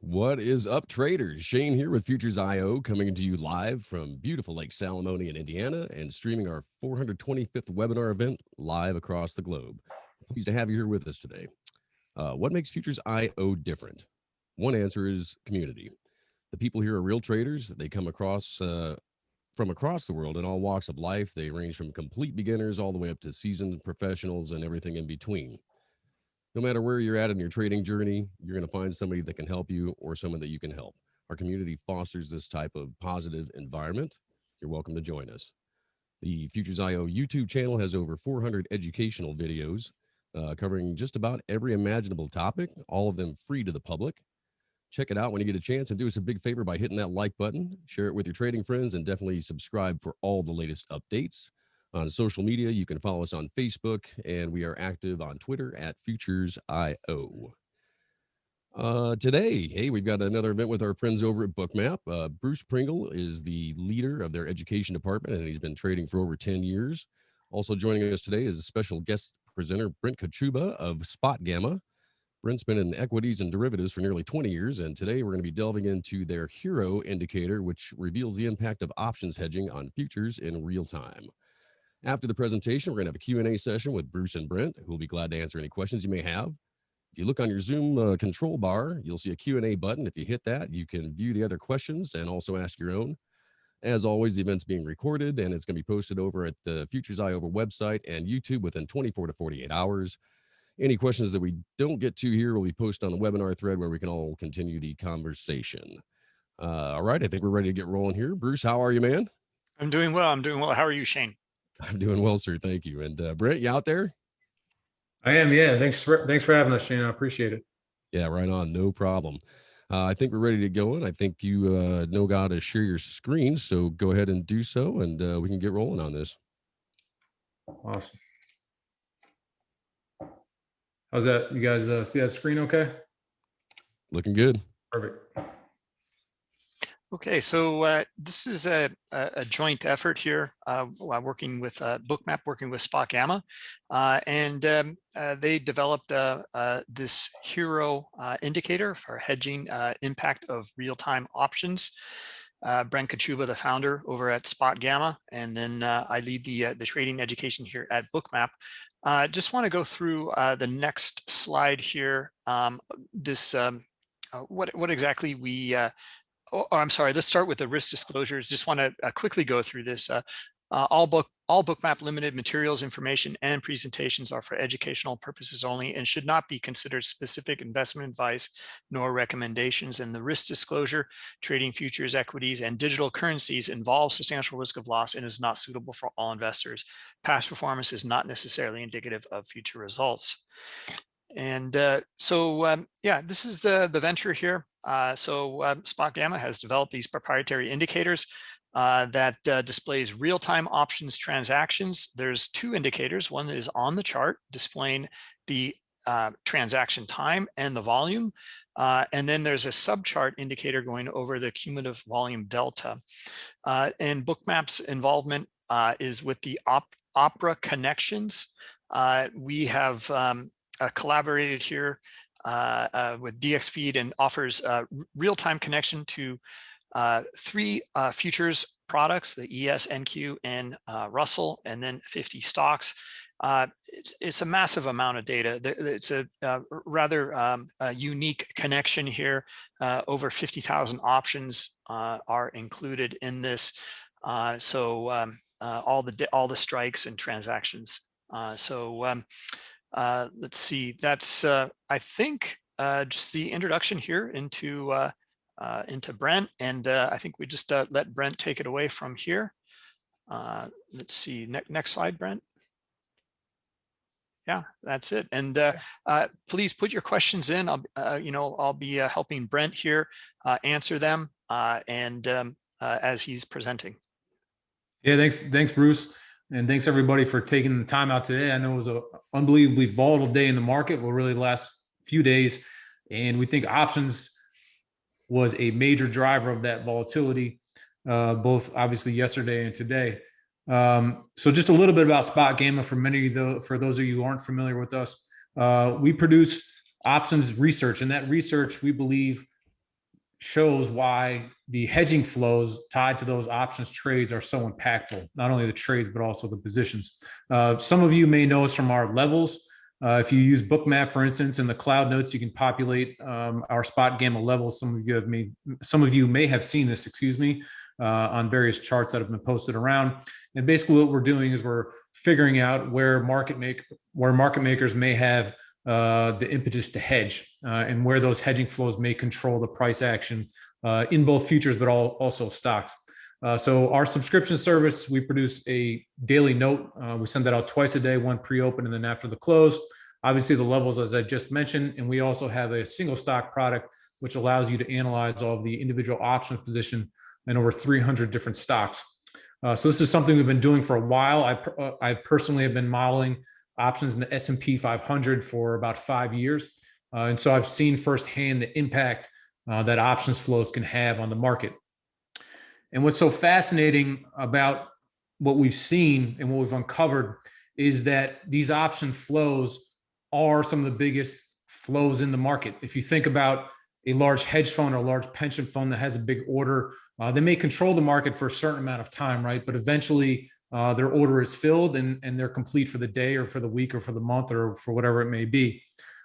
What is up, traders? Shane here with Futures IO, coming to you live from beautiful Lake Salamone in Indiana and streaming our 425th webinar event live across the globe. Pleased to have you here with us today. What makes Futures IO different? One answer is community. The people here are real traders. They come across from across the world in all walks of life. They range from complete beginners all the way up to seasoned professionals and everything in between. No matter where you're at in your trading journey, you're going to find somebody that can help you or someone that you can help. Our community fosters this type of positive environment. You're welcome to join us. The Futures IO YouTube channel has over 400 educational videos covering just about every imaginable topic, all of them free to the public. Check it out when you get a chance, and do us a big favor by hitting that like button, share it with your trading friends, and definitely subscribe for all the latest updates. On social media, you can follow us on Facebook, and we are active on Twitter at FuturesIO. Today, hey, we've got another event with our friends over at Bookmap. Bruce Pringle is the leader of their education department, and he's been trading for over 10 years. Also joining us today is a special guest presenter, Brent Kochuba of SpotGamma. Brent's been in equities and derivatives for nearly 20 years, and today we're going to be delving into their HIRO Indicator, which reveals the impact of options hedging on futures in real time. After the presentation, we're going to have a Q&A session with Bruce and Brent, who will be glad to answer any questions you may have. If you look on your Zoom control bar, you'll see a Q&A button. If you hit that, you can view the other questions and also ask your own. As always, the event's being recorded, and it's going to be posted over at the Futures IO website and YouTube within 24 to 48 hours. Any questions that we don't get to here will be posted on the webinar thread where we can all continue the conversation. All right, I think we're ready to get rolling here. Bruce, how are you, man? I'm doing well. How are you, Shane? I'm doing well, sir. Thank you. And Brent, you out there? I am, yeah. Thanks for having us, Shane. I appreciate it. Yeah, right on. No problem. I think we're ready to go, and I think you know how to share your screen, so go ahead and do so, and we can get rolling on this. Awesome. How's that? You guys see that screen okay? Looking good. Perfect. Okay, so this is a joint effort here, working with Bookmap, working with SpotGamma, and they developed this HIRO indicator for hedging impact of real-time options. Brent Kochuba, the founder over at SpotGamma, and then I lead the trading education here at Bookmap. Just want to go through the next slide here. What exactly we I'm sorry, let's start with the risk disclosures. Just want to quickly go through this. All Bookmap limited materials, information, and presentations are for educational purposes only and should not be considered specific investment advice nor recommendations. And the risk disclosure, trading futures, equities, and digital currencies involves substantial risk of loss and is not suitable for all investors. Past performance is not necessarily indicative of future results. And yeah, this is the venture here. SpotGamma has developed these proprietary indicators that displays real-time options transactions. There's two indicators. One is on the chart displaying the transaction time and the volume. And then there's a subchart indicator going over the cumulative volume delta. And Bookmap's involvement is with the Opera connections. We have collaborated here with DXFeed and offers real-time connection to 3 futures products, the ES, NQ, and Russell, and then 50 stocks. It's a massive amount of data. It's a rather unique connection here. Over 50,000 options are included in this. All the strikes and transactions. Let's see, that's I think just the introduction here into Brent, and I think we just let Brent take it away from here. Let's see, next slide, Brent. Yeah, that's it. And please put your questions in. I'll be helping Brent here answer them as he's presenting. Yeah, thanks, Bruce. And thanks everybody for taking the time out today. I know it was an unbelievably volatile day in the market, well, really the last few days. And we think options was a major driver of that volatility, both obviously yesterday and today. So just a little bit about SpotGamma for those of you who aren't familiar with us. We produce options research, and that research we believe shows why the hedging flows tied to those options trades are so impactful, not only the trades, but also the positions. Some of you may know us from our levels. If you use Bookmap, for instance, in the cloud notes, you can populate our SpotGamma levels. Some of you may have seen this, on various charts that have been posted around. And basically what we're doing is we're figuring out where market makers may have the impetus to hedge and where those hedging flows may control the price action in both futures, but also stocks. So our subscription service, we produce a daily note. We send that out twice a day, one pre-open and then after the close. Obviously the levels, as I just mentioned, and we also have a single stock product, which allows you to analyze all of the individual options position in over 300 different stocks. So this is something we've been doing for a while. I personally have been modeling options in the S&P 500 for about 5 years. And so I've seen firsthand the impact that options flows can have on the market. And what's so fascinating about what we've seen and what we've uncovered is that these option flows are some of the biggest flows in the market. If you think about a large hedge fund or a large pension fund that has a big order, they may control the market for a certain amount of time, right? But eventually their order is filled and they're complete for the day or for the week or for the month or for whatever it may be.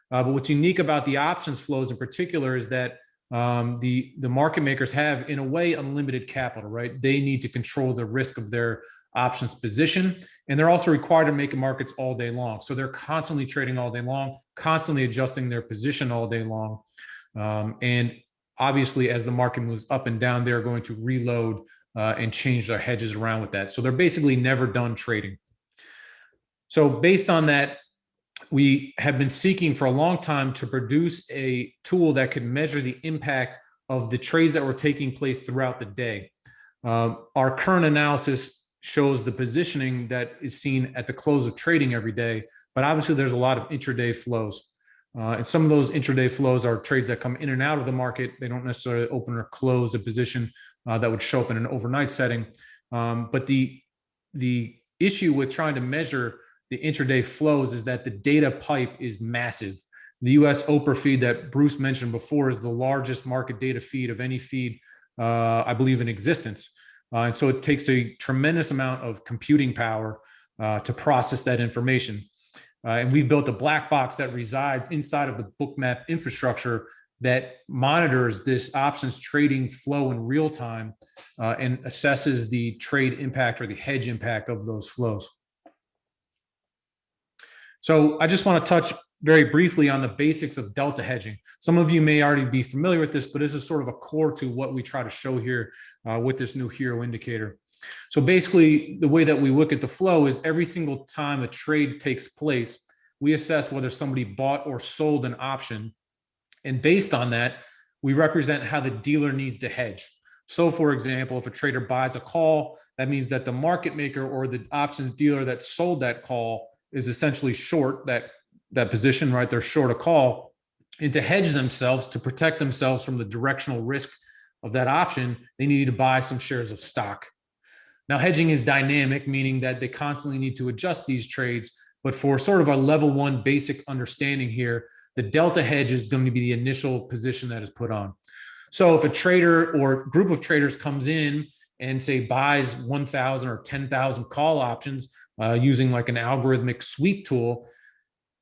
But what's unique about the options flows in particular is that the market makers have, in a way, unlimited capital, right? They need to control the risk of their options position, and they're also required to make markets all day long. So they're constantly trading all day long, constantly adjusting their position all day long. And obviously, as the market moves up and down, they're going to reload and change their hedges around with that. So they're basically never done trading. So based on that, we have been seeking for a long time to produce a tool that could measure the impact of the trades that were taking place throughout the day. Our current analysis shows the positioning that is seen at the close of trading every day, but obviously there's a lot of intraday flows. And some of those intraday flows are trades that come in and out of the market. They don't necessarily open or close a position that would show up in an overnight setting. But the issue with trying to measure the intraday flows is that the data pipe is massive. The US Oprah feed that Bruce mentioned before is the largest market data feed of any feed, I believe, in existence. And so it takes a tremendous amount of computing power to process that information. And we've built a black box that resides inside of the Bookmap infrastructure that monitors this options trading flow in real time and assesses the trade impact or the hedge impact of those flows. So I just want to touch very briefly on the basics of delta hedging. Some of you may already be familiar with this, but this is sort of a core to what we try to show here with this new HIRO indicator. So basically, the way that we look at the flow is every single time a trade takes place, we assess whether somebody bought or sold an option. And based on that, we represent how the dealer needs to hedge. So for example, if a trader buys a call, that means that the market maker or the options dealer that sold that call is essentially short that position, right? They're short a call. And to hedge themselves, to protect themselves from the directional risk of that option, they need to buy some shares of stock. Now, hedging is dynamic, meaning that they constantly need to adjust these trades. But for sort of a level one basic understanding here, the delta hedge is going to be the initial position that is put on. So if a trader or group of traders comes in and say buys 1,000 or 10,000 call options using like an algorithmic sweep tool,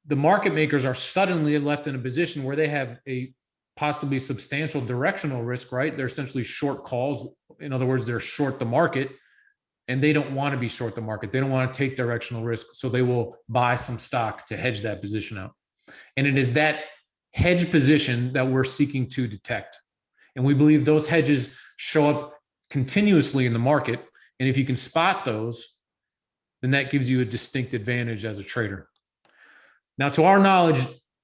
the market makers are suddenly left in a position where they have a possibly substantial directional risk, right? They're essentially short calls. In other words, they're short the market, and they don't want to be short the market. They don't want to take directional risk. So they will buy some stock to hedge that position out. And it is that hedge position that we're seeking to detect. And we believe those hedges show up continuously in the market. And if you can spot those, then that gives you a distinct advantage as a trader. Now, to our knowledge,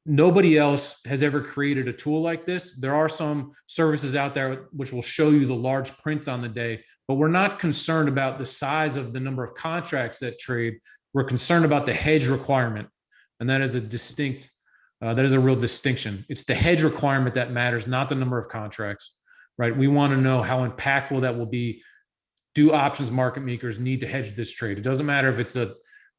nobody else has ever created a tool like this. There are some services out there which will show you the large prints on the day, but we're not concerned about the size of the number of contracts that trade. We're concerned about the hedge requirement. And that is a real distinction. It's the hedge requirement that matters, not the number of contracts, right? We want to know how impactful that will be. Do options market makers need to hedge this trade? It doesn't matter if it's a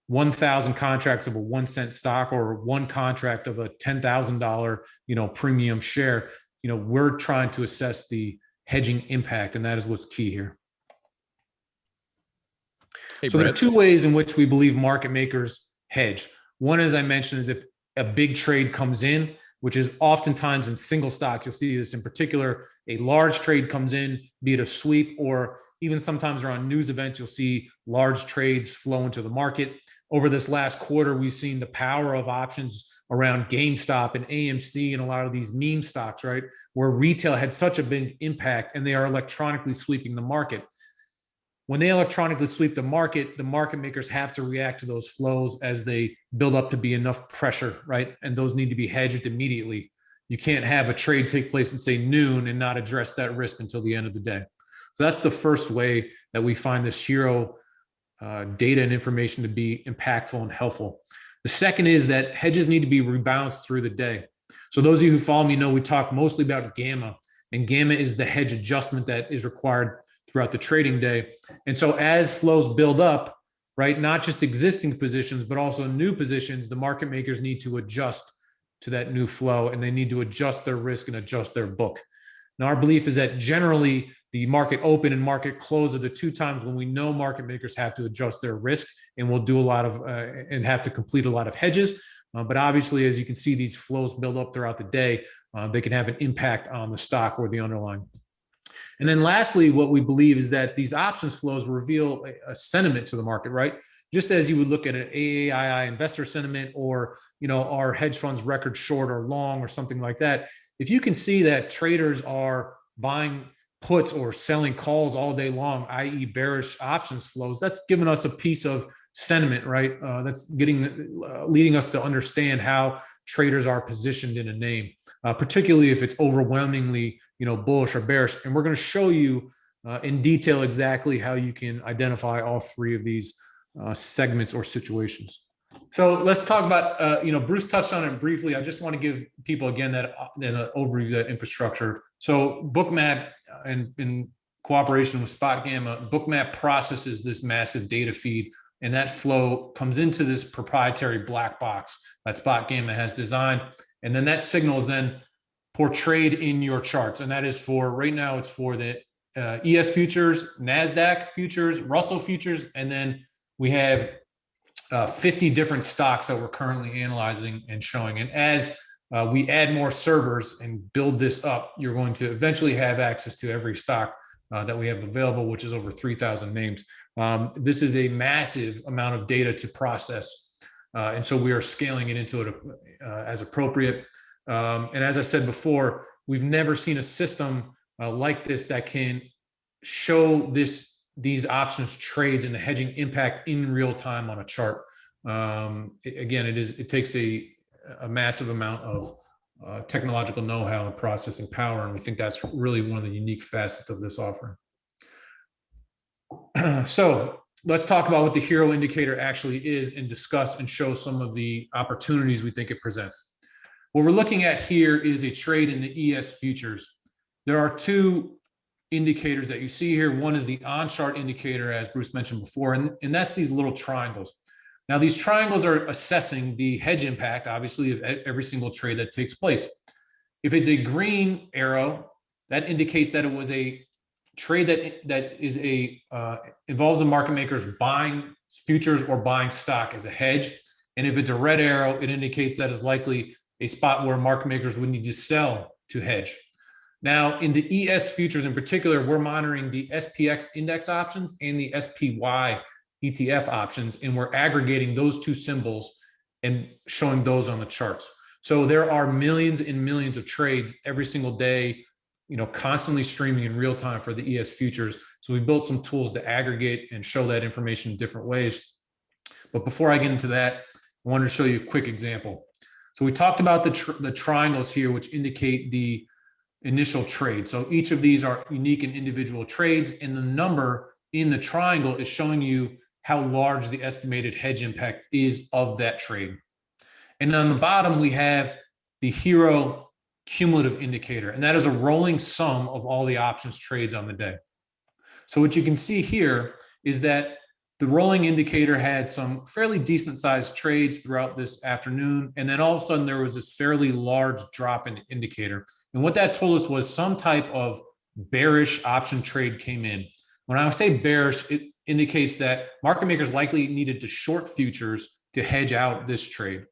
1,000 contracts of a 1 cent stock or one contract of a $10,000, premium share. we're trying to assess the hedging impact, and that is what's key here. Hey, so there are Brent. two ways in which we believe market makers hedge. One, as I mentioned, is if a big trade comes in, which is oftentimes in single stock. You'll see this in particular. A large trade comes in, be it a sweep, or even sometimes around news events, you'll see large trades flow into the market. Over this last quarter, we've seen the power of options around GameStop and AMC and a lot of these meme stocks, right? Where retail had such a big impact, and they are electronically sweeping the market. When they electronically sweep the market makers have to react to those flows as they build up to be enough pressure, right? And those need to be hedged immediately. You can't have a trade take place at, say, noon and not address that risk until the end of the day. So that's the first way that we find this HIRO data and information to be impactful and helpful. The second is that hedges need to be rebalanced through the day. So those of you who follow me know we talk mostly about gamma, and gamma is the hedge adjustment that is required throughout the trading day. And so as flows build up, right, not just existing positions, but also new positions, the market makers need to adjust to that new flow, and they need to adjust their risk and adjust their book. Now, our belief is that generally the market open and market close are the two times when we know market makers have to adjust their risk and will do a lot of and have to complete a lot of hedges. But obviously, as you can see, these flows build up throughout the day. They can have an impact on the stock or the underlying. And then lastly, what we believe is that these options flows reveal a sentiment to the market, right? Just as you would look at an AAII investor sentiment or, our hedge funds record short or long or something like that. If you can see that traders are buying puts or selling calls all day long, i.e. bearish options flows, that's giving us a piece of sentiment, right? That's leading us to understand how traders are positioned in a name, particularly if it's overwhelmingly, bullish or bearish. And we're going to show you in detail exactly how you can identify all three of these segments or situations. So let's talk about, Bruce touched on it briefly. I just want to give people again that overview of that infrastructure. So Bookmap, in cooperation with SpotGamma, Bookmap processes this massive data feed, and that flow comes into this proprietary black box that SpotGamma has designed. And then that signal is then portrayed in your charts. And that is for, right now, it's for the ES futures, NASDAQ futures, Russell futures, and then we have 50 different stocks that we're currently analyzing and showing. And as we add more servers and build this up, you're going to eventually have access to every stock that we have available, which is over 3,000 names. This is a massive amount of data to process. And so we are scaling it into it as appropriate. And as I said before, we've never seen a system like this that can show these options trades and the hedging impact in real time on a chart. Again, it takes a massive amount of technological know-how and processing power, and we think that's really one of the unique facets of this offering. So let's talk about what the HIRO indicator actually is and discuss and show some of the opportunities we think it presents. What we're looking at here is a trade in the ES futures. There are two indicators that you see here. One is the on-chart indicator, as Bruce mentioned before, and that's these little triangles. Now, these triangles are assessing the hedge impact, obviously, of every single trade that takes place. If it's a green arrow, that indicates that it was a trade that involves the market makers buying futures or buying stock as a hedge. And if it's a red arrow, it indicates that is likely a spot where market makers would need to sell to hedge. Now, in the ES futures in particular, we're monitoring the SPX index options and the SPY ETF options, and we're aggregating those two symbols and showing those on the charts. So there are millions and millions of trades every single day, constantly streaming in real time for the ES futures. So we built some tools to aggregate and show that information in different ways. But before I get into that, I wanted to show you a quick example. So we talked about the triangles here, which indicate the initial trade. So each of these are unique and individual trades, and the number in the triangle is showing you how large the estimated hedge impact is of that trade. And on the bottom, we have the HIRO cumulative indicator, and that is a rolling sum of all the options trades on the day. So what you can see here is that the rolling indicator had some fairly decent sized trades throughout this afternoon. And then all of a sudden there was this fairly large drop in the indicator. And what that told us was some type of bearish option trade came in. When I say bearish, it indicates that market makers likely needed to short futures to hedge out this trade.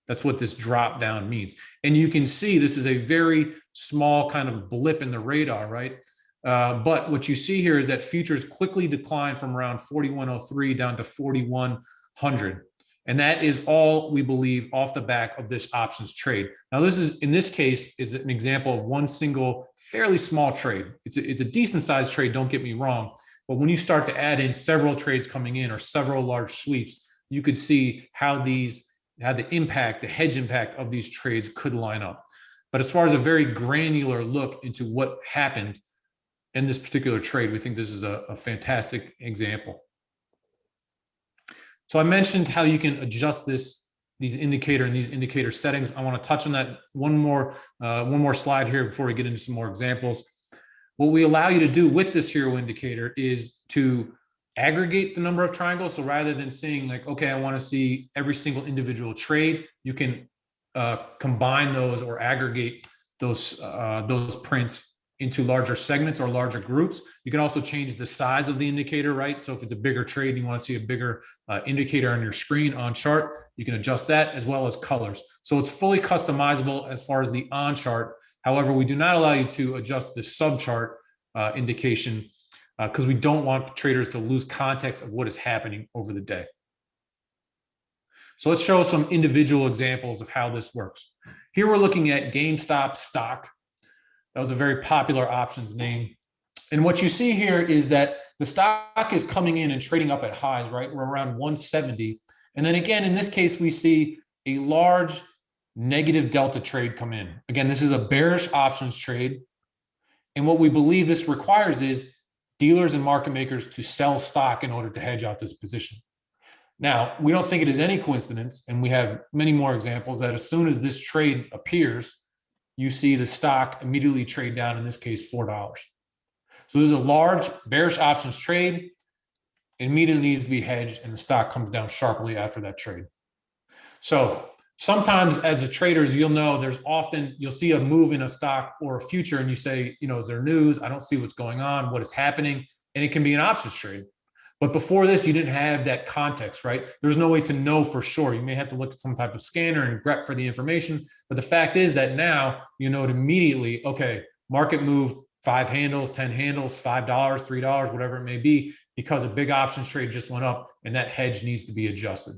That's what this drop down means. And you can see this is a very small kind of blip in the radar, right? But what you see here is that futures quickly declined from around 4103 down to 4100. And that is all, we believe, off the back of this options trade. Now, this is, in this case, is an example of one single fairly small trade. It's a decent sized trade, don't get me wrong. But when you start to add in several trades coming in or several large sweeps, you could see how the impact, the hedge impact of these trades could line up. But as far as a very granular look into what happened in this particular trade, we think this is a fantastic example. So I mentioned how you can adjust these indicator settings. I want to touch on that one more slide here before we get into some more examples. What we allow you to do with this HIRO indicator is to aggregate the number of triangles. So rather than saying like, okay, I want to see every single individual trade, you can combine those or aggregate those prints into larger segments or larger groups. You can also change the size of the indicator, right? So if it's a bigger trade, you want to see a bigger indicator on your screen on chart, you can adjust that as well as colors. So it's fully customizable as far as the on chart. However, we do not allow you to adjust the sub chart indication because we don't want traders to lose context of what is happening over the day. So let's show some individual examples of how this works. Here we're looking at GameStop stock. That was a very popular options name. And what you see here is that the stock is coming in and trading up at highs, right? We're around 170. And then again, in this case, we see a large negative delta trade come in. Again, this is a bearish options trade. And what we believe this requires is dealers and market makers to sell stock in order to hedge out this position. Now, we don't think it is any coincidence, and we have many more examples that as soon as this trade appears, you see the stock immediately trade down, in this case, $4. So this is a large bearish options trade. It immediately needs to be hedged, and the stock comes down sharply after that trade. So sometimes as a traders, you'll know you'll see a move in a stock or a future, and you say, is there news? I don't see what's going on. What is happening? And it can be an options trade. But before this, you didn't have that context, right? There's no way to know for sure. You may have to look at some type of scanner and grep for the information. But the fact is that now you know it immediately, okay, market moved 5 handles, 10 handles, $5, $3, whatever it may be, because a big options trade just went up and that hedge needs to be adjusted.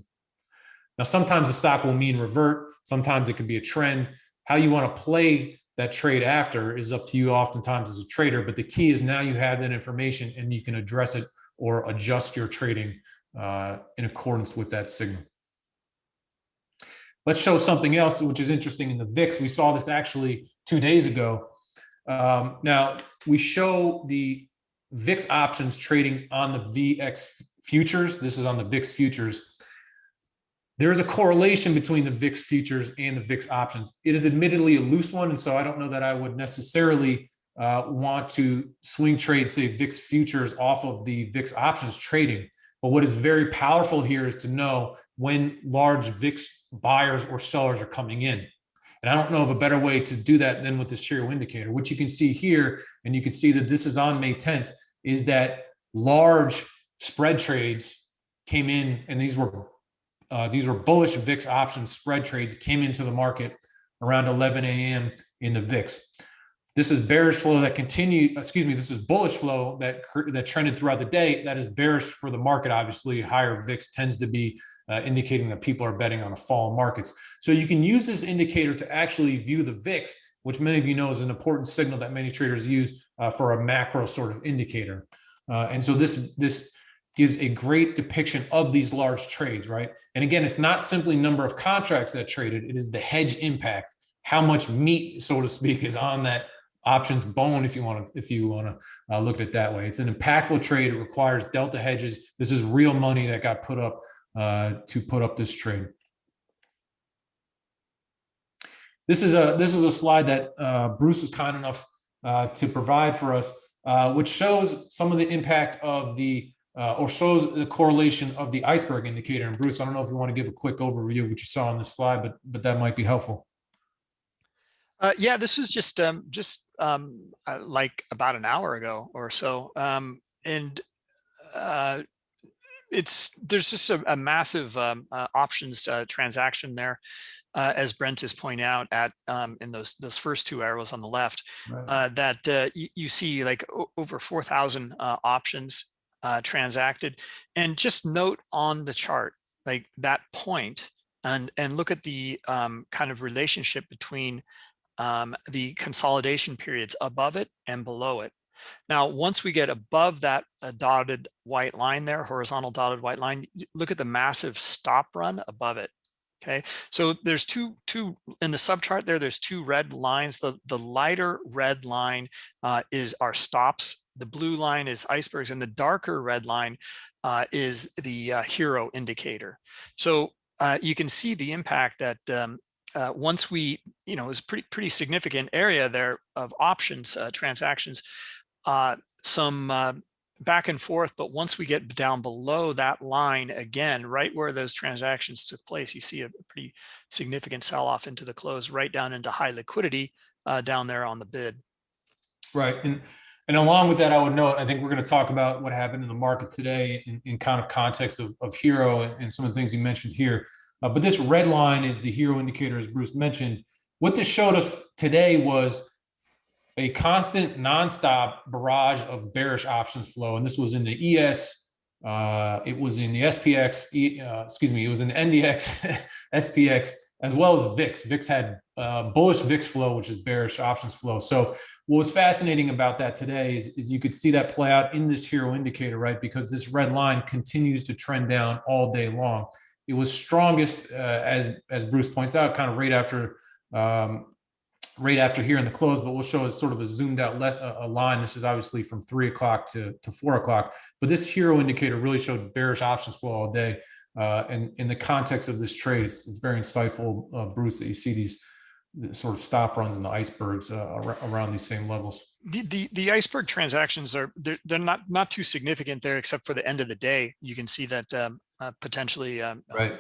Now, sometimes the stock will mean revert. Sometimes it could be a trend. How you want to play that trade after is up to you oftentimes as a trader. But the key is now you have that information and you can address it or adjust your trading in accordance with that signal. Let's show something else, which is interesting in the VIX. We saw this actually 2 days ago. Now, we show the VIX options trading on the VX futures. This is on the VIX futures. There is a correlation between the VIX futures and the VIX options. It is admittedly a loose one, and so I don't know that I would necessarily want to swing trade, say, VIX futures off of the VIX options trading. But what is very powerful here is to know when large VIX buyers or sellers are coming in. And I don't know of a better way to do that than with this HIRO indicator. What you can see here, and you can see that this is on May 10th, is that large spread trades came in, and these were bullish VIX options spread trades came into the market around 11 a.m. in the VIX. This is bearish flow that continued, this is bullish flow that trended throughout the day. That is bearish for the market. Obviously, higher VIX tends to be indicating that people are betting on a fall in markets. So you can use this indicator to actually view the VIX, which many of you know is an important signal that many traders use for a macro sort of indicator. And so this gives a great depiction of these large trades, right? And again, it's not simply number of contracts that traded, it is the hedge impact, how much meat, so to speak, is on that options bone, if you want to look at it that way. It's an impactful trade. It requires delta hedges. This is real money that got put up to put up this trade. This is a slide that Bruce was kind enough to provide for us, which shows some of the impact of the or shows the correlation of the iceberg indicator. And Bruce, I don't know if you want to give a quick overview of what you saw on this slide, but that might be helpful. Yeah, this was just like about an hour ago or so, and there's just a massive options transaction there, as Brent is pointing out at in those first two arrows on the left, Right. that you see like over 4,000 options transacted. And just note on the chart like that point, and look at the kind of relationship between the consolidation periods above it and below it. Now, once we get above that dotted white line there, horizontal dotted white line, look at the massive stop run above it. Okay, so there's two in the subchart there. There's two red lines. The lighter red line is our stops. The blue line is icebergs, and the darker red line is the HIRO indicator. So you can see the impact that once we, it was pretty significant area there of options transactions, some back and forth, but once we get down below that line again, right where those transactions took place, you see a pretty significant sell-off into the close, right down into high liquidity down there on the bid. Right. And along with that, I would note, I think we're going to talk about what happened in the market today in kind of context of HIRO and some of the things you mentioned here. But this red line is the HIRO indicator, as Bruce mentioned. What this showed us today was a constant nonstop barrage of bearish options flow. And this was in the ES, it was in the SPX, it was in the NDX, SPX, as well as VIX. VIX had bullish VIX flow, which is bearish options flow. So what was fascinating about that today is you could see that play out in this HIRO indicator, right? Because this red line continues to trend down all day long. It was strongest, as Bruce points out, kind of right after here in the close, but we'll show sort of a zoomed out a line. This is obviously from 3 o'clock to 4 o'clock, but this HIRO indicator really showed bearish options flow all day. And in the context of this trade, it's very insightful, Bruce, that you see these sort of stop runs in the icebergs around these same levels. The iceberg transactions they're not too significant there, except for the end of the day. You can see that potentially, right.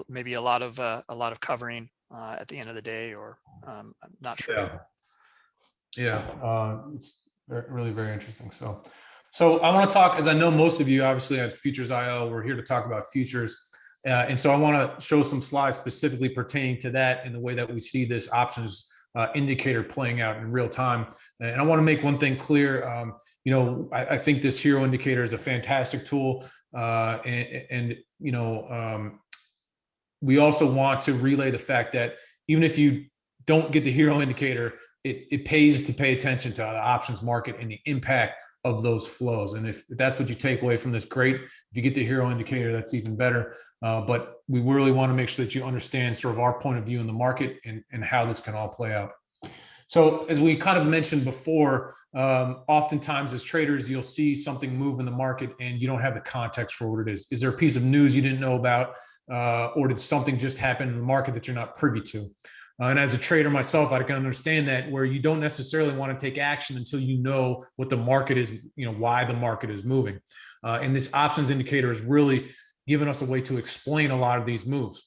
Maybe a lot of covering at the end of the day, or I'm not sure. It's really very interesting. So I want to talk, as I know most of you obviously at Futures IO, we're here to talk about futures. And so I want to show some slides specifically pertaining to that and the way that we see this options indicator playing out in real time. And I want to make one thing clear. I think this HIRO indicator is a fantastic tool. We also want to relay the fact that even if you don't get the HIRO indicator, it pays to pay attention to the options market and the impact of those flows. And if that's what you take away from this, great. If you get the HIRO indicator, that's even better. But we really want to make sure that you understand sort of our point of view in the market and how this can all play out. So as we kind of mentioned before, oftentimes as traders, you'll see something move in the market and you don't have the context for what it is. Is there a piece of news you didn't know about? Or did something just happen in the market that you're not privy to? And as a trader myself, I can understand that, where you don't necessarily want to take action until you know what the market is, why the market is moving. And this options indicator has really given us a way to explain a lot of these moves.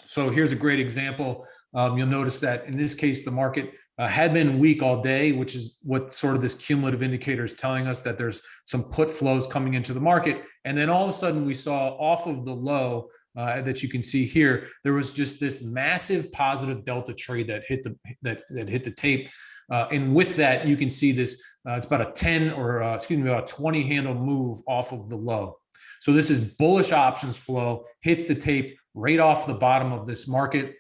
So here's a great example. You'll notice that in this case, the market had been weak all day, which is what sort of this cumulative indicator is telling us, that there's some put flows coming into the market. And then all of a sudden we saw off of the low that you can see here, there was just this massive positive delta trade that hit the tape. And with that, you can see this, it's about a 10 or about a 20 handle move off of the low. So this is bullish options flow, hits the tape right off the bottom of this market.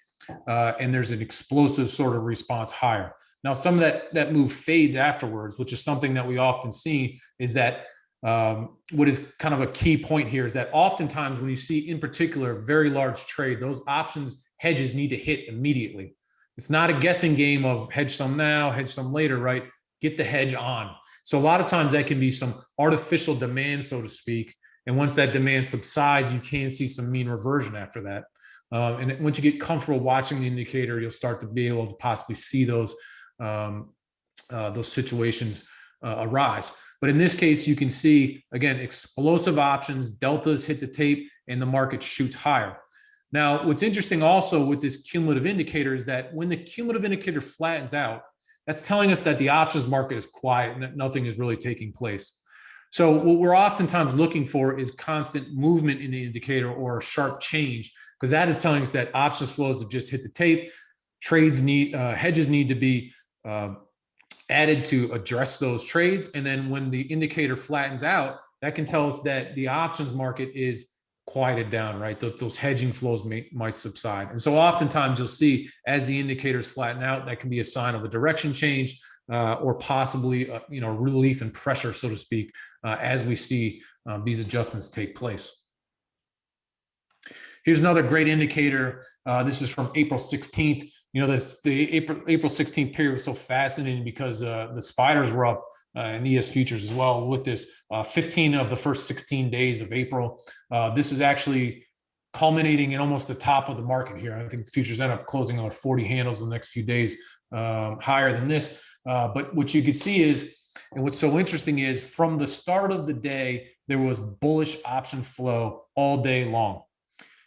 And there's an explosive sort of response higher. Now, some of that move fades afterwards, which is something that we often see, is that what is kind of a key point here is that oftentimes when you see, in particular, a very large trade, those options hedges need to hit immediately. It's not a guessing game of hedge some now, hedge some later, right? Get the hedge on. So a lot of times that can be some artificial demand, so to speak. And once that demand subsides, you can see some mean reversion after that. And once you get comfortable watching the indicator, you'll start to be able to possibly see those situations a rise. But in this case, you can see, again, explosive options, deltas hit the tape, and the market shoots higher. Now, what's interesting also with this cumulative indicator is that when the cumulative indicator flattens out, that's telling us that the options market is quiet and that nothing is really taking place. So what we're oftentimes looking for is constant movement in the indicator or a sharp change, because that is telling us that options flows have just hit the tape. Trades need, hedges need to be added to address those trades. And then when the indicator flattens out, that can tell us that the options market is quieted down, right? Those hedging flows might subside. And so oftentimes you'll see as the indicators flatten out, that can be a sign of a direction change or possibly, relief and pressure, so to speak, as we see these adjustments take place. Here's another great indicator. This is from April 16th. The April 16th period was so fascinating because the spiders were up in ES futures as well with this 15 of the first 16 days of April. This is actually culminating in almost the top of the market here. I think futures end up closing on 40 handles in the next few days higher than this. But what you could see is, and what's so interesting is from the start of the day, there was bullish option flow all day long.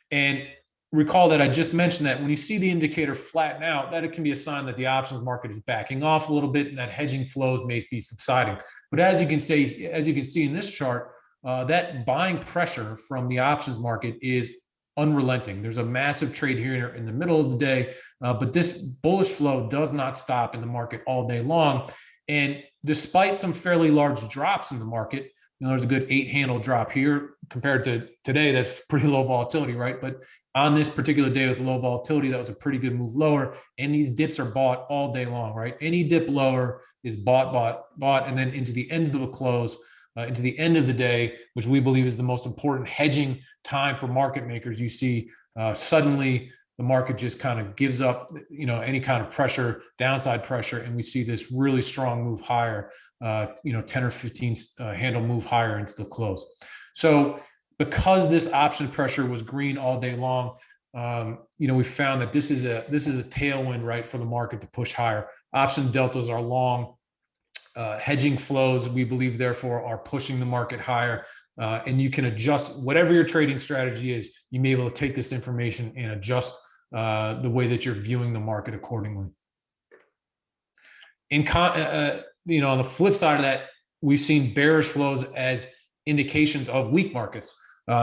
And recall that I just mentioned that when you see the indicator flatten out, that it can be a sign that the options market is backing off a little bit and that hedging flows may be subsiding. But as you can see in this chart, that buying pressure from the options market is unrelenting. There's a massive trade here in the middle of the day, but this bullish flow does not stop in the market all day long. And despite some fairly large drops in the market, there's a good 8-handle drop here compared to today. That's pretty low volatility, right? But on this particular day with low volatility, that was a pretty good move lower. And these dips are bought all day long, right? Any dip lower is bought, and then into the end of the close, into the end of the day, which we believe is the most important hedging time for market makers. You see suddenly the market just kind of gives up, any kind of pressure, downside pressure, and we see this really strong move higher, 10 or 15 handle move higher into the close. So because this option pressure was green all day long, we found that this is a tailwind, right, for the market to push higher. Option deltas are long. Hedging flows, we believe, therefore, are pushing the market higher. And you can adjust whatever your trading strategy is. You may be able to take this information and adjust the way that you're viewing the market accordingly. On the flip side of that, we've seen bearish flows as indications of weak markets.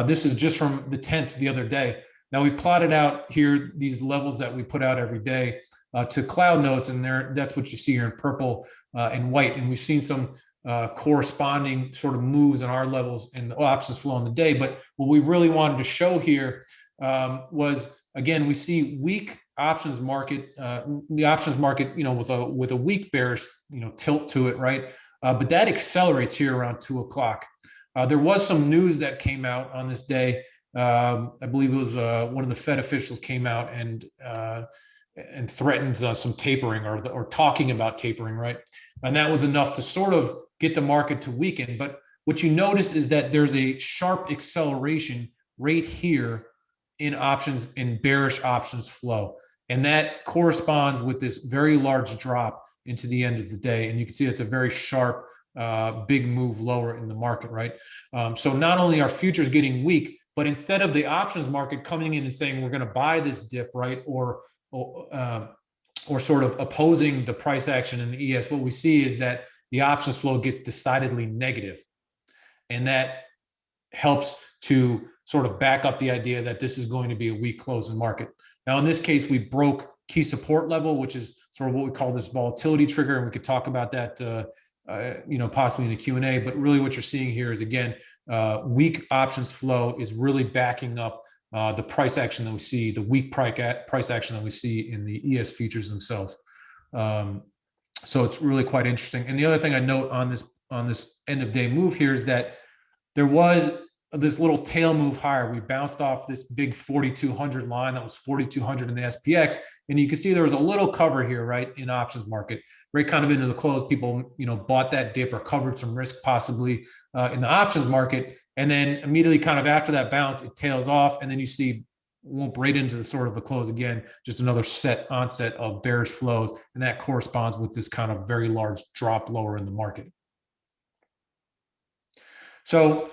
This is just from the 10th the other day. Now we've plotted out here these levels that we put out every day to cloud notes, and that's what you see here in purple and white. And we've seen some corresponding sort of moves in our levels and the options flow on the day. But what we really wanted to show here was, again, we see weak options market, the options market, with a weak bearish, tilt to it, right? But that accelerates here around 2 o'clock. There was some news that came out on this day. I believe it was one of the Fed officials came out and threatened some tapering or talking about tapering, right? And that was enough to sort of get the market to weaken. But what you notice is that there's a sharp acceleration right here in options, in bearish options flow. And that corresponds with this very large drop into the end of the day. And you can see it's a very sharp, big move lower in the market, right? So not only are futures getting weak, but instead of the options market coming in and saying, we're going to buy this dip, right? Or sort of opposing the price action in the ES, what we see is that the options flow gets decidedly negative. And that helps to sort of back up the idea that this is going to be a weak close in market. Now, in this case, we broke key support level, which is sort of what we call this volatility trigger. And we could talk about that, possibly in the Q&A, but really what you're seeing here is, again, weak options flow is really backing up the price action that we see, the weak price action that we see in the ES futures themselves. So it's really quite interesting. And the other thing I note on this end of day move here is that there was this little tail move higher. We bounced off this big 4,200 line that was 4,200 in the SPX. And you can see there was a little cover here, right, in options market, right kind of into the close. People, bought that dip or covered some risk possibly in the options market. And then immediately kind of after that bounce, it tails off. And then you see whoop right into the sort of the close again, just another onset of bearish flows. And that corresponds with this kind of very large drop lower in the market. So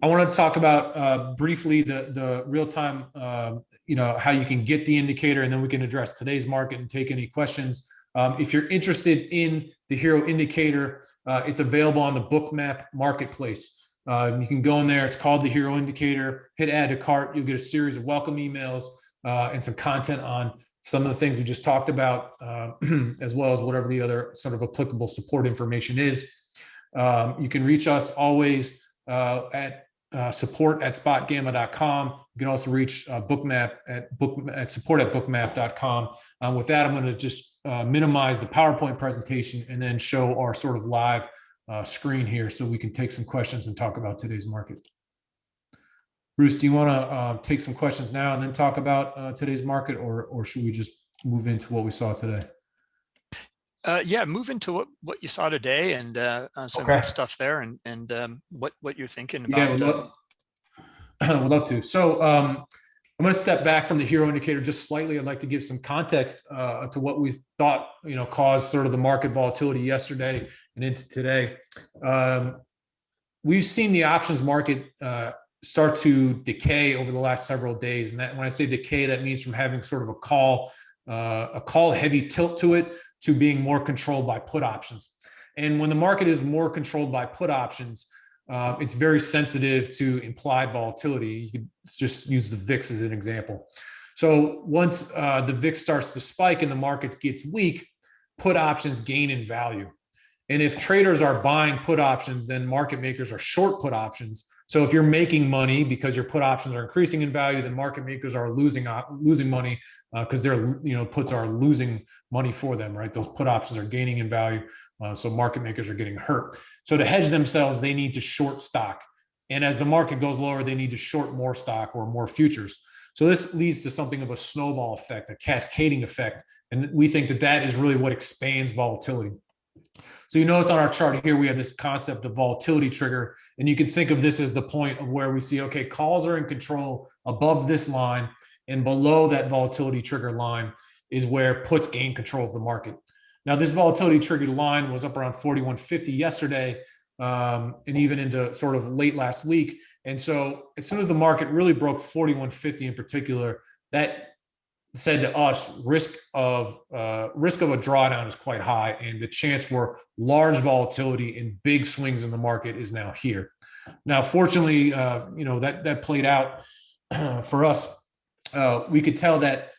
I want to talk about briefly the real-time, how you can get the indicator, and then we can address today's market and take any questions. If you're interested in the HIRO Indicator, it's available on the Bookmap marketplace. You can go in there. It's called the HIRO Indicator. Hit add to cart. You'll get a series of welcome emails and some content on some of the things we just talked about, as well as whatever the other sort of applicable support information is. You can reach us always at support@spotgamma.com. You can also reach Bookmap at support@bookmap.com. With that, I'm going to just minimize the PowerPoint presentation and then show our sort of live screen here so we can take some questions and talk about today's market. Bruce, do you want to take some questions now and then talk about today's market, or should we just move into what we saw today? Yeah, move into what you saw today and some good stuff there, and what you're thinking about. Yeah, would love to. So I'm going to step back from the HIRO Indicator just slightly. I'd like to give some context to what we thought caused sort of the market volatility yesterday and into today. We've seen the options market start to decay over the last several days, and that, when I say decay, that means from having sort of a call heavy tilt to it to being more controlled by put options. And when the market is more controlled by put options, it's very sensitive to implied volatility. You could just use the VIX as an example. So once the VIX starts to spike and the market gets weak, put options gain in value. And if traders are buying put options, then market makers are short put options. So if you're making money because your put options are increasing in value, then market makers are losing money because their puts are losing money for them, right? Those put options are gaining in value, so market makers are getting hurt. So to hedge themselves, they need to short stock, and as the market goes lower, they need to short more stock or more futures. So this leads to something of a snowball effect, a cascading effect, and we think that that is really what expands volatility. So you notice on our chart here, we have this concept of volatility trigger, and you can think of this as the point of where we see, okay, calls are in control above this line, and below that volatility trigger line is where puts gain control of the market. Now, this volatility triggered line was up around 41.50 yesterday, and even into sort of late last week. And so as soon as the market really broke 41.50 in particular, that said to us, risk of a drawdown is quite high, and the chance for large volatility and big swings in the market is now here. Now, fortunately, that played out for us. We could tell that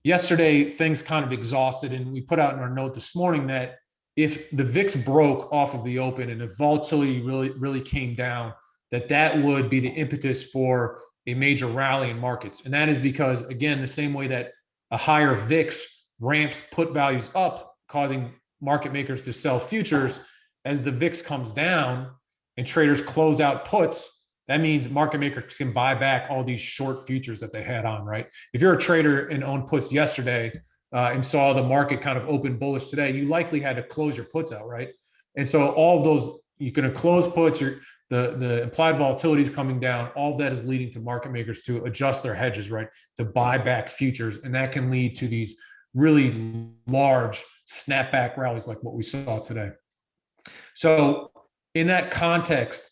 yesterday things kind of exhausted, and we put out in our note this morning that if the VIX broke off of the open and if volatility really came down, that would be the impetus for a major rally in markets. And that is because, again, the same way that a higher VIX ramps put values up, causing market makers to sell futures, as the VIX comes down and traders close out puts, that means market makers can buy back all these short futures that they had on, right? If you're a trader and owned puts yesterday and saw the market kind of open bullish today, you likely had to close your puts out, right? And so all of those, you're going to close puts, the implied volatility is coming down. All of that is leading to market makers to adjust their hedges, right? To buy back futures. And that can lead to these really large snapback rallies like what we saw today. So in that context,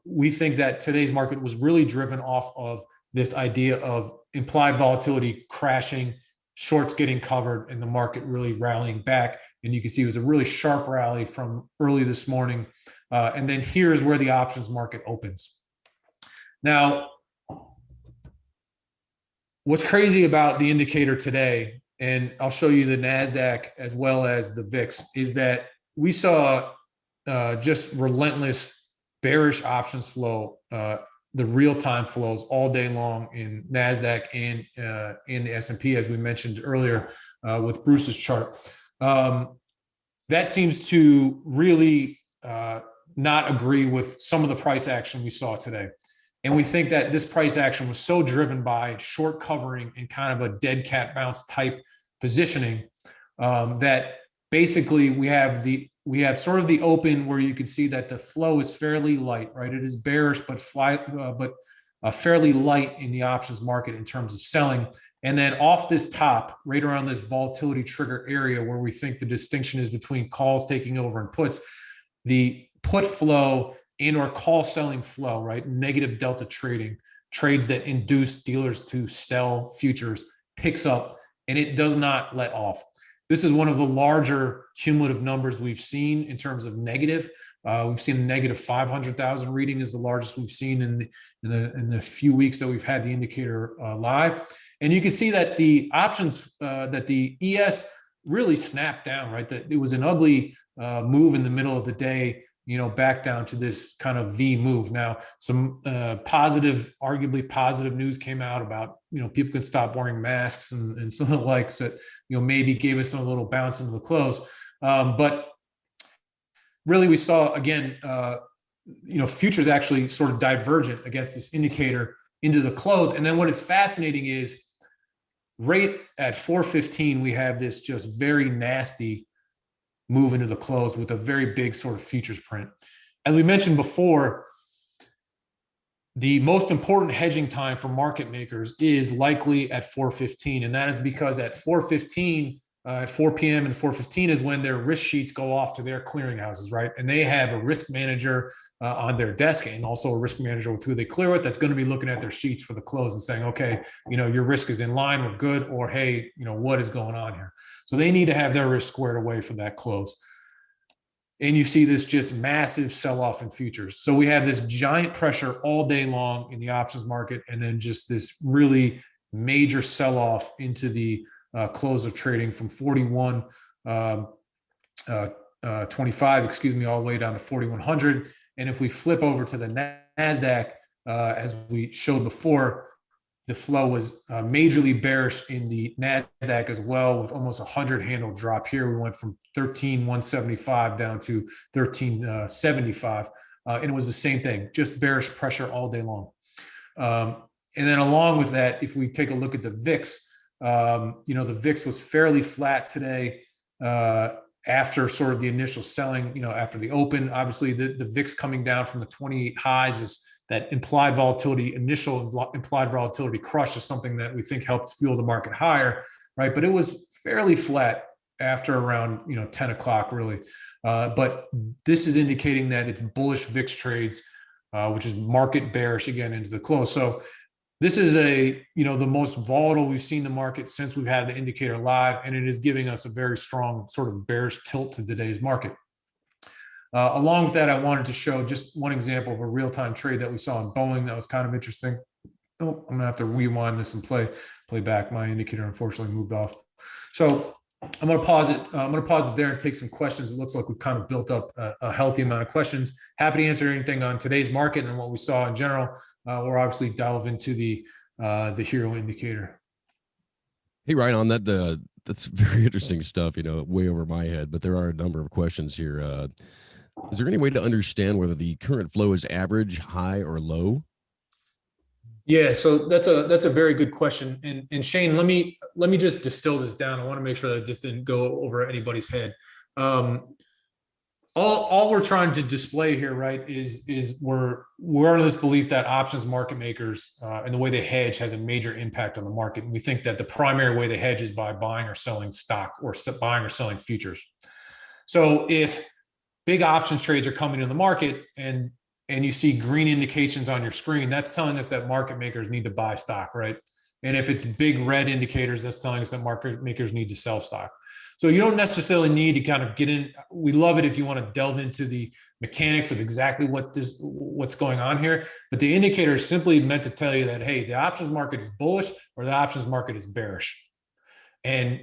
we think that today's market was really driven off of this idea of implied volatility crashing, shorts getting covered, and the market really rallying back. And you can see it was a really sharp rally from early this morning. And then here's where the options market opens. Now, what's crazy about the indicator today, and I'll show you the NASDAQ as well as the VIX, is that we saw just relentless bearish options flow, the real-time flows all day long in NASDAQ and in the S&P, as we mentioned earlier with Bruce's chart. That seems to really not agree with some of the price action we saw today. And we think that this price action was so driven by short covering and kind of a dead cat bounce type positioning that basically we have sort of the open where you can see that the flow is fairly light, right? It is bearish, but fairly light in the options market in terms of selling. And then off this top, right around this volatility trigger area where we think the distinction is between calls taking over and puts, the put flow and or call selling flow, right? Negative delta trading, trades that induce dealers to sell futures, picks up, and it does not let off. This is one of the larger cumulative numbers we've seen in terms of negative. We've seen a negative 500,000 reading is the largest we've seen in the few weeks that we've had the indicator live. And you can see that the options, that the ES really snapped down, right? That it was an ugly move in the middle of the day, back down to this kind of V move. Now, some arguably positive news came out about, people can stop wearing masks and some of the likes that, maybe gave us a little bounce into the close. But really we saw, again, futures actually sort of divergent against this indicator into the close. And then what is fascinating is right at 4:15, we have this just very nasty move into the close with a very big sort of futures print. As we mentioned before, the most important hedging time for market makers is likely at 4:15. And that is because at 4:15, at 4 p.m. and 4:15 is when their risk sheets go off to their clearinghouses, right? And they have a risk manager on their desk and also a risk manager with who they clear with that's going to be looking at their sheets for the close and saying, okay, your risk is in line, we're good, or hey, what is going on here? So they need to have their risk squared away for that close. And you see this just massive sell-off in futures. So we have this giant pressure all day long in the options market, and then just this really major sell-off into the close of trading from 41.25, all the way down to 4,100. And if we flip over to the NASDAQ, as we showed before, the flow was majorly bearish in the NASDAQ as well, with almost 100 handle drop here. We went from 13,175 down to 13,75. And it was the same thing, just bearish pressure all day long. And then along with that, if we take a look at the VIX, the VIX was fairly flat today after sort of the initial selling, after the open. Obviously, the VIX coming down from the 28 highs is that implied volatility, initial implied volatility crush is something that we think helped fuel the market higher, right? But it was fairly flat after around 10 o'clock really. But this is indicating that it's bullish VIX trades, which is market bearish again into the close. So this is the most volatile we've seen the market since we've had the indicator live, and it is giving us a very strong sort of bearish tilt to today's market. Along with that, I wanted to show just one example of a real-time trade that we saw in Boeing that was kind of interesting. Oh, I'm gonna have to rewind this and play back. My indicator unfortunately moved off. So I'm gonna pause it. I'm gonna pause it there and take some questions. It looks like we've kind of built up a healthy amount of questions. Happy to answer anything on today's market and what we saw in general. We'll obviously delve into the HIRO indicator. Hey, Ryan, on that, that's very interesting stuff, way over my head, but there are a number of questions here. Is there any way to understand whether the current flow is average, high, or low? Yeah, so that's a very good question. And Shane, let me just distill this down. I want to make sure that this didn't go over anybody's head. All we're trying to display here, right, is we're under this belief that options market makers and the way they hedge has a major impact on the market. And we think that the primary way they hedge is by buying or selling stock or buying or selling futures. So if big options trades are coming in the market and you see green indications on your screen, that's telling us that market makers need to buy stock, right? And if it's big red indicators, that's telling us that market makers need to sell stock. So you don't necessarily need to kind of get in. We love it if you want to delve into the mechanics of exactly what's going on here. But the indicator is simply meant to tell you that, hey, the options market is bullish or the options market is bearish. And,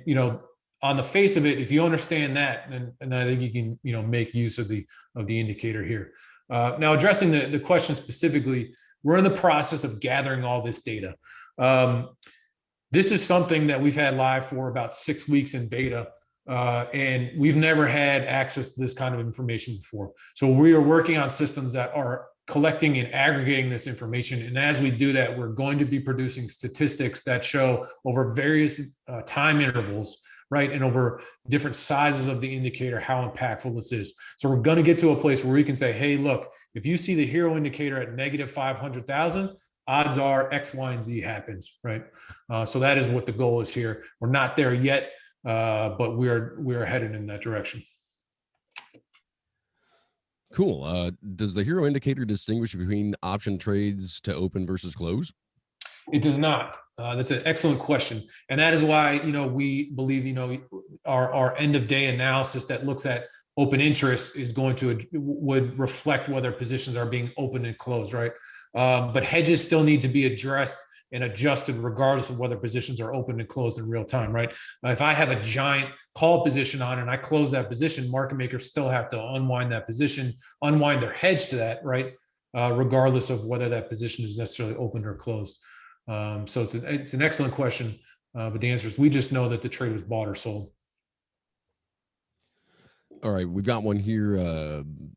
on the face of it, if you understand that, then I think you can, make use of the indicator here. Now, addressing the question specifically, we're in the process of gathering all this data. This is something that we've had live for about 6 weeks in beta, and we've never had access to this kind of information before. So we are working on systems that are collecting and aggregating this information. And as we do that, we're going to be producing statistics that show over various time intervals, right, and over different sizes of the indicator, how impactful this is. So we're going to get to a place where we can say, hey, look, if you see the HIRO indicator at negative 500,000, odds are X, Y, and Z happens, right? So that is what the goal is here. We're not there yet, but we're headed in that direction. Cool. Does the HIRO indicator distinguish between option trades to open versus close? It does not. That's an excellent question, and that is why we believe our end of day analysis that looks at open interest is going to would reflect whether positions are being opened and closed, right? But hedges still need to be addressed and adjusted regardless of whether positions are open and closed in real time, right? If I have a giant call position on and I close that position, market makers still have to unwind that position, unwind their hedge to that, right? Regardless of whether that position is necessarily opened or closed. So it's an excellent question, but the answer is we just know that the trade was bought or sold. All right, we've got one here.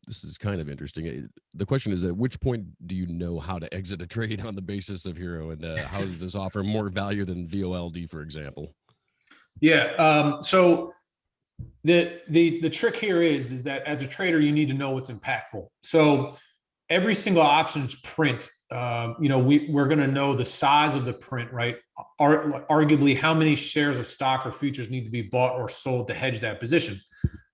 This is kind of interesting. The question is, at which point do you know how to exit a trade on the basis of HIRO, and how does this offer more value than VOLD, for example? Yeah. So the trick here is that as a trader, you need to know what's impactful. So every single options print, we're going to know the size of the print, right? Arguably, how many shares of stock or futures need to be bought or sold to hedge that position.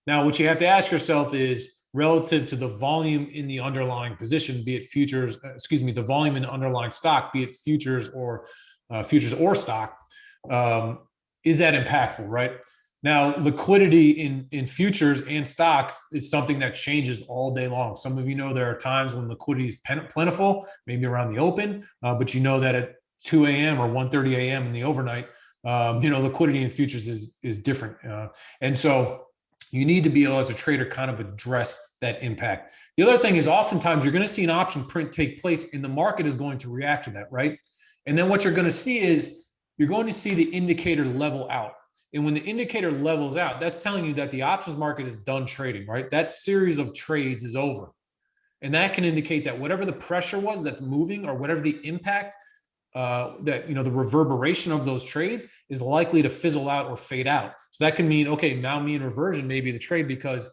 Now, what you have to ask yourself is relative to the volume in the underlying position, be it futures, the volume in the underlying stock, be it futures or stock, is that impactful, right? Now, liquidity in futures and stocks is something that changes all day long. Some of you know there are times when liquidity is plentiful, maybe around the open, but you know that at 2 a.m. or 1:30 a.m. in the overnight, liquidity in futures is different. And so you need to be able, as a trader, kind of address that impact. The other thing is oftentimes you're going to see an option print take place and the market is going to react to that, right? And then what you're going to see is you're going to see the indicator level out. And when the indicator levels out, that's telling you that the options market is done trading, right? That series of trades is over. And that can indicate that whatever the pressure was that's moving, or whatever the impact, the reverberation of those trades is likely to fizzle out or fade out. So that can mean, okay, now mean reversion may be the trade because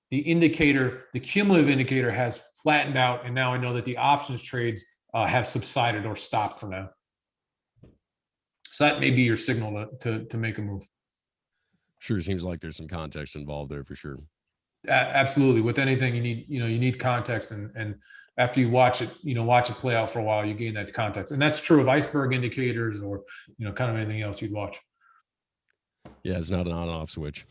the indicator, the cumulative indicator, has flattened out. And now I know that the options trades have subsided or stopped for now. So that may be your signal to make a move. Sure, seems like there's some context involved there for sure. Absolutely. With anything, you need context, and after you watch it play out for a while, you gain that context. And that's true of iceberg indicators or kind of anything else you'd watch. Yeah, it's not an on-off switch.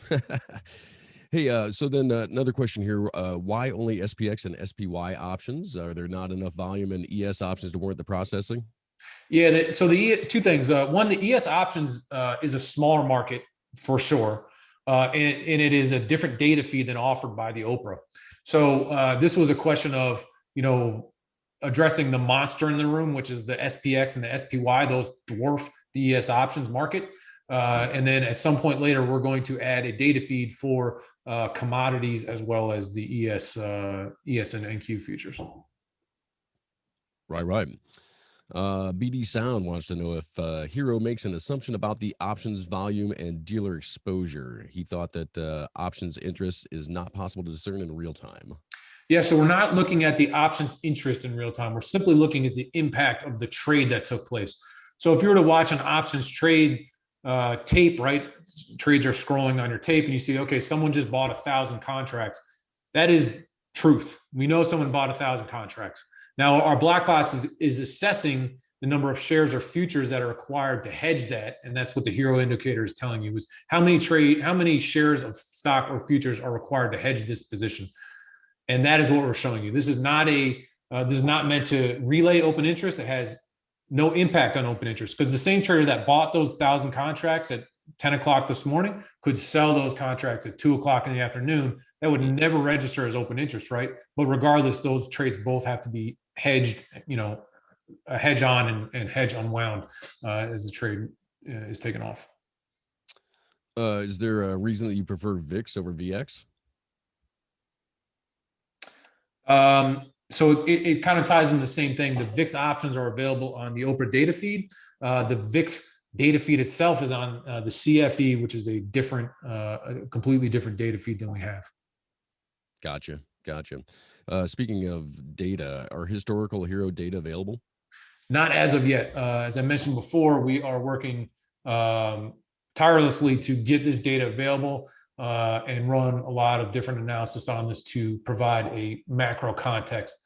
Hey, so then another question here. Why only SPX and SPY options? Are there not enough volume in ES options to warrant the processing? Yeah, so the two things. One, the ES options is a smaller market for sure. And it is a different data feed than offered by the Oprah. So this was a question of, addressing the monster in the room, which is the SPX and the SPY. Those dwarf the ES options market. And then at some point later, we're going to add a data feed for commodities as well as the ES and NQ futures. Right. BD Sound wants to know if HIRO makes an assumption about the options volume and dealer exposure. He thought that options interest is not possible to discern in real time. Yeah, so we're not looking at the options interest in real time. We're simply looking at the impact of the trade that took place. So if you were to watch an options trade tape, right? Trades are scrolling on your tape and you see, okay, someone just bought 1,000 contracts. That is truth. We know someone bought 1,000 contracts. Now, our black box is assessing the number of shares or futures that are required to hedge that, and that's what the HIRO indicator is telling you: is how many shares of stock or futures are required to hedge this position, and that is what we're showing you. This is not meant to relay open interest. It has no impact on open interest because the same trader that bought those 1,000 contracts at 10 o'clock this morning could sell those contracts at 2 o'clock in the afternoon. That would never register as open interest, right? But regardless, those trades both have to be hedged, a hedge on and hedge unwound as the trade is taken off. Is there a reason that you prefer VIX over VX? So it kind of ties in the same thing. The VIX options are available on the Oprah data feed. The VIX data feed itself is on the CFE, which is a completely different data feed than we have. Gotcha. Speaking of data, are historical HIRO data available? Not as of yet. As I mentioned before, we are working tirelessly to get this data available. and run a lot of different analysis on this to provide a macro context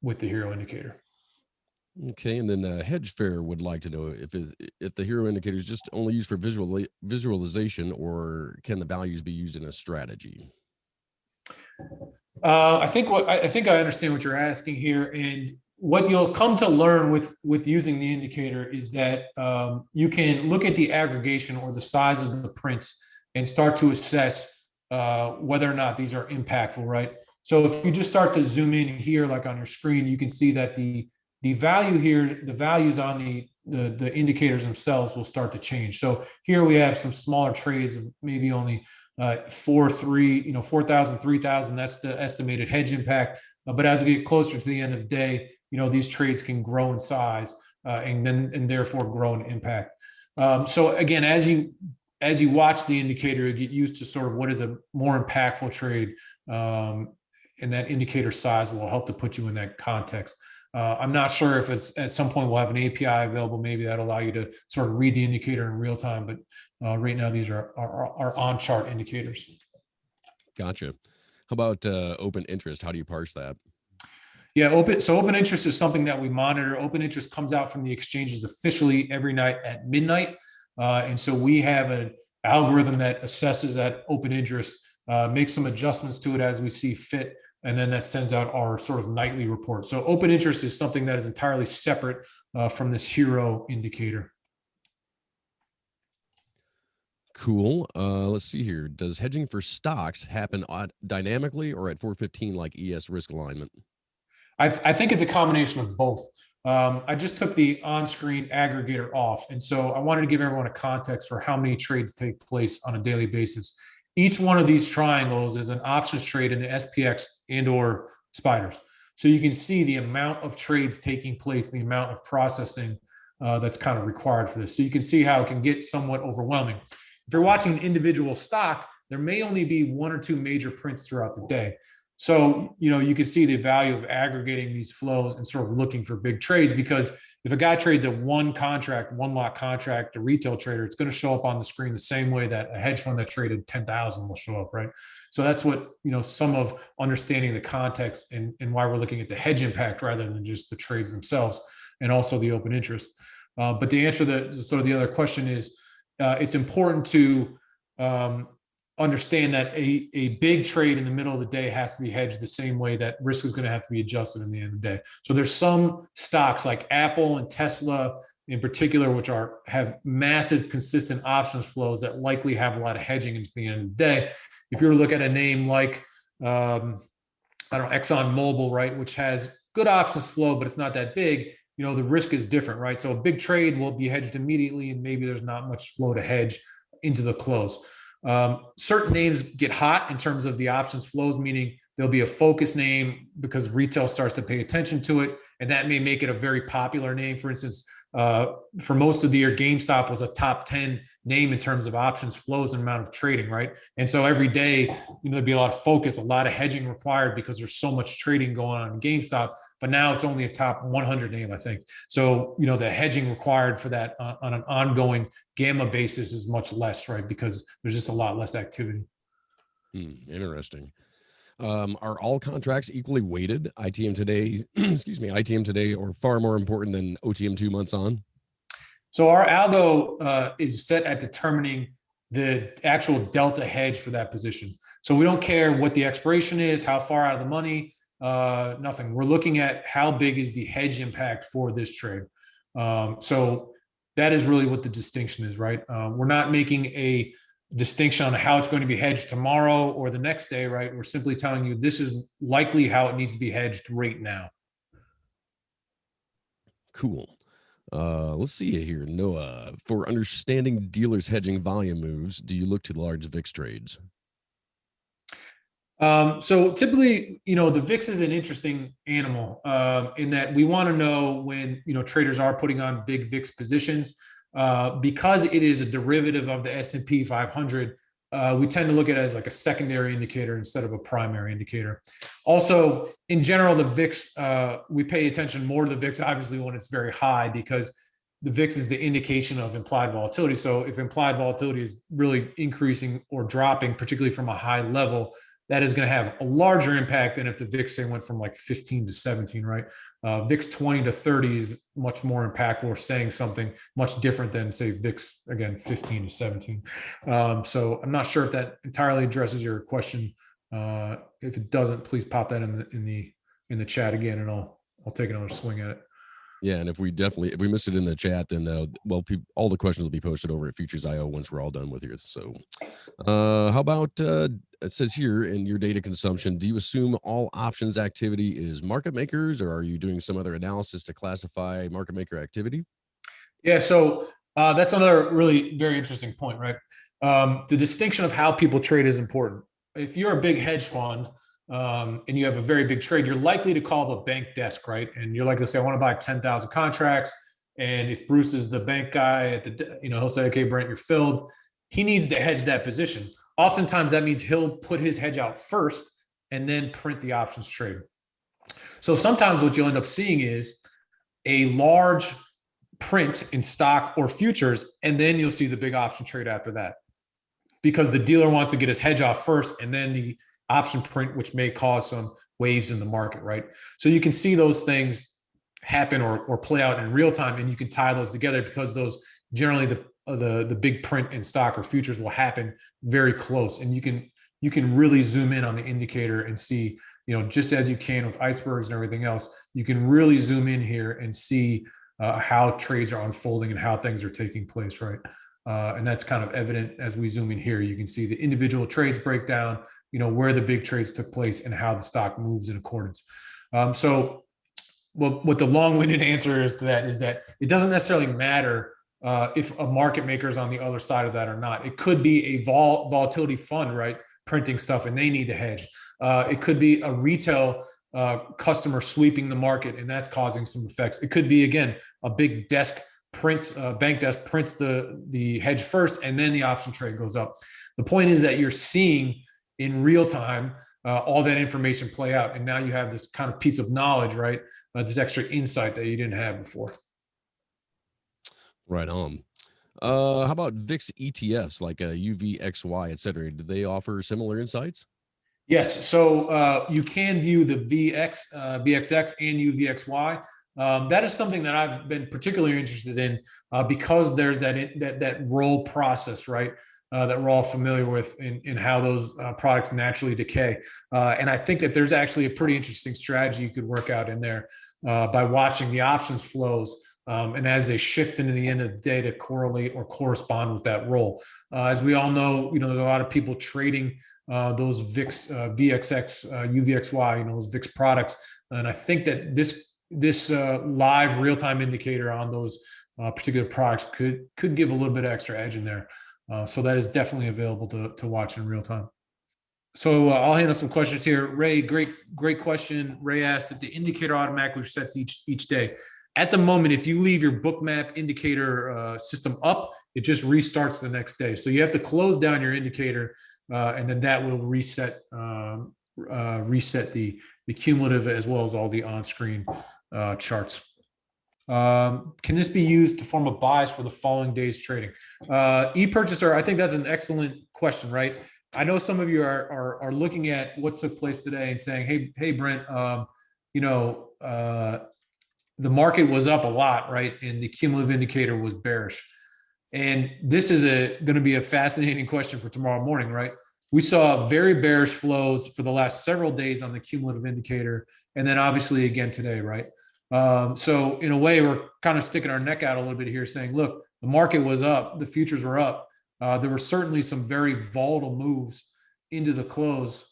with the HIRO indicator. Okay, and then Hedge Fair would like to know if the HIRO indicator is just only used for visualization, or can the values be used in a strategy? I think I understand what you're asking here, and what you'll come to learn with using the indicator is that you can look at the aggregation or the size of the prints and start to assess whether or not these are impactful, right? So if you just start to zoom in here, like on your screen, you can see that the value here, the values on the indicators themselves will start to change. So here we have some smaller trades of maybe only 4,000, 3,000. That's the estimated hedge impact. But as we get closer to the end of the day, these trades can grow in size and therefore grow in impact. So again, as you watch the indicator, you get used to sort of what is a more impactful trade, and that indicator size will help to put you in that context. I'm not sure if it's at some point we'll have an API available, maybe that'll allow you to sort of read the indicator in real time. But right now, these are on chart indicators. Gotcha. How about open interest? How do you parse that? Yeah, open interest is something that we monitor. Open interest comes out from the exchanges officially every night at midnight. And so we have an algorithm that assesses that open interest, makes some adjustments to it as we see fit, and then that sends out our sort of nightly report. So open interest is something that is entirely separate from this HIRO indicator. Cool. Let's see here. Does hedging for stocks happen dynamically or at 415 like ES risk alignment? I think it's a combination of both. I just took the on-screen aggregator off. And so I wanted to give everyone a context for how many trades take place on a daily basis. Each one of these triangles is an options trade in the SPX and or spiders. So you can see the amount of trades taking place, the amount of processing that's kind of required for this. So you can see how it can get somewhat overwhelming. If you're watching an individual stock, there may only be one or two major prints throughout the day. So, you can see the value of aggregating these flows and sort of looking for big trades, because if a guy trades a one lot contract, a retail trader, it's going to show up on the screen the same way that a hedge fund that traded 10,000 will show up, right? So that's what, some of understanding the context and why we're looking at the hedge impact rather than just the trades themselves, and also the open interest. But the answer to sort of the other question is, it's important to understand that a big trade in the middle of the day has to be hedged the same way that risk is going to have to be adjusted in the end of the day. So there's some stocks like Apple and Tesla in particular, which have massive consistent options flows that likely have a lot of hedging into the end of the day. If you were to look at a name like, ExxonMobil, right, which has good options flow, but it's not that big, the risk is different, right? So a big trade will be hedged immediately, and maybe there's not much flow to hedge into the close. Certain names get hot in terms of the options flows, meaning there'll be a focus name because retail starts to pay attention to it, and that may make it a very popular name. For instance, for most of the year, GameStop was a top 10 name in terms of options flows and amount of trading, right? And so every day, there'd be a lot of focus, a lot of hedging required because there's so much trading going on in GameStop. But now it's only a top 100 name, I think. So, the hedging required for that on an ongoing gamma basis is much less, right? Because there's just a lot less activity. Interesting. Are all contracts equally weighted? ITM today, ITM today, or far more important than OTM 2 months on? So our algo is set at determining the actual delta hedge for that position. So we don't care what the expiration is, how far out of the money, nothing. We're looking at how big is the hedge impact for this trade. So that is really what the distinction is, right? We're not making a distinction on how it's going to be hedged tomorrow or the next day, right? We're simply telling you this is likely how it needs to be hedged right now. Cool. Let's see here. Noah, for understanding dealers hedging volume moves, do you look to large VIX trades? So typically, the VIX is an interesting animal in that we want to know when, traders are putting on big VIX positions. Because it is a derivative of the S&P 500, we tend to look at it as like a secondary indicator instead of a primary indicator. Also, in general, the VIX, we pay attention more to the VIX, obviously, when it's very high, because the VIX is the indication of implied volatility. So if implied volatility is really increasing or dropping, particularly from a high level, that is going to have a larger impact than if the VIX, say, went from like 15 to 17, right? VIX 20 to 30 is much more impactful, or saying something much different than, say, VIX, again, 15 to 17. So I'm not sure if that entirely addresses your question. If it doesn't, please pop that in the chat again, and I'll take another swing at it. Yeah, and if we missed it in the chat, then all the questions will be posted over at Futures.io once we're all done with yours. So, how about it says here in your data consumption, do you assume all options activity is market makers, or are you doing some other analysis to classify market maker activity? Yeah, so that's another really very interesting point, right? The distinction of how people trade is important. If you're a big hedge fund, and you have a very big trade, you're likely to call up a bank desk, right? And you're likely to say, I want to buy 10,000 contracts. And if Bruce is the bank guy he'll say, okay, Brent, you're filled. He needs to hedge that position. Oftentimes that means he'll put his hedge out first and then print the options trade. So sometimes what you'll end up seeing is a large print in stock or futures, and then you'll see the big option trade after that, because the dealer wants to get his hedge off first, and then the option print, which may cause some waves in the market, right? So you can see those things happen or play out in real time, and you can tie those together, because those generally the big print in stock or futures will happen very close, and you can really zoom in on the indicator and see, just as you can with icebergs and everything else, you can really zoom in here and see how trades are unfolding and how things are taking place, right? And that's kind of evident as we zoom in here. You can see the individual trades breakdown, where the big trades took place and how the stock moves in accordance. So what the long-winded answer is to that is that it doesn't necessarily matter if a market maker is on the other side of that or not. It could be a volatility fund, right, printing stuff, and they need to hedge. It could be a retail customer sweeping the market, and that's causing some effects. It could be, again, a big desk bank desk prints the hedge first, and then the option trade goes up. The point is that you're seeing in real time all that information play out, and now you have this kind of piece of knowledge, right? This extra insight that you didn't have before. Right on. How about VIX ETFs like UVXY, et cetera? Do they offer similar insights? Yes. So you can view the VXX and UVXY. That is something that I've been particularly interested in because there's that roll process, right? That we're all familiar with in how those products naturally decay. And I think that there's actually a pretty interesting strategy you could work out in there by watching the options flows. And as they shift into the end of the day to correlate or correspond with that roll. As we all know, there's a lot of people trading those VIX, VXX, UVXY, those VIX products. And I think that this live real-time indicator on those particular products could give a little bit of extra edge in there. So that is definitely available to watch in real time. So I'll handle some questions here. Ray, great question. Ray asked if the indicator automatically resets each day. At the moment, if you leave your Bookmap indicator system up, it just restarts the next day. So you have to close down your indicator, and then that will reset the cumulative as well as all the on-screen charts. Can this be used to form a bias for the following day's trading? E-purchaser, I think that's an excellent question, right? I know some of you are looking at what took place today and saying, hey, Brent, the market was up a lot, right? And the cumulative indicator was bearish. And this is going to be a fascinating question for tomorrow morning, right? We saw very bearish flows for the last several days on the cumulative indicator, and then obviously again today, right? So in a way, we're kind of sticking our neck out a little bit here saying, look, the market was up, the futures were up. There were certainly some very volatile moves into the close.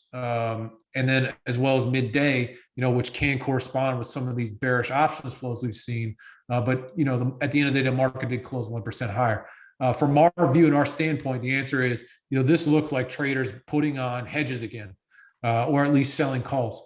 And then as well as midday, which can correspond with some of these bearish options flows we've seen. But, at the end of the day, the market did close 1% higher. From our view and our standpoint, the answer is, this looks like traders putting on hedges again, or at least selling calls.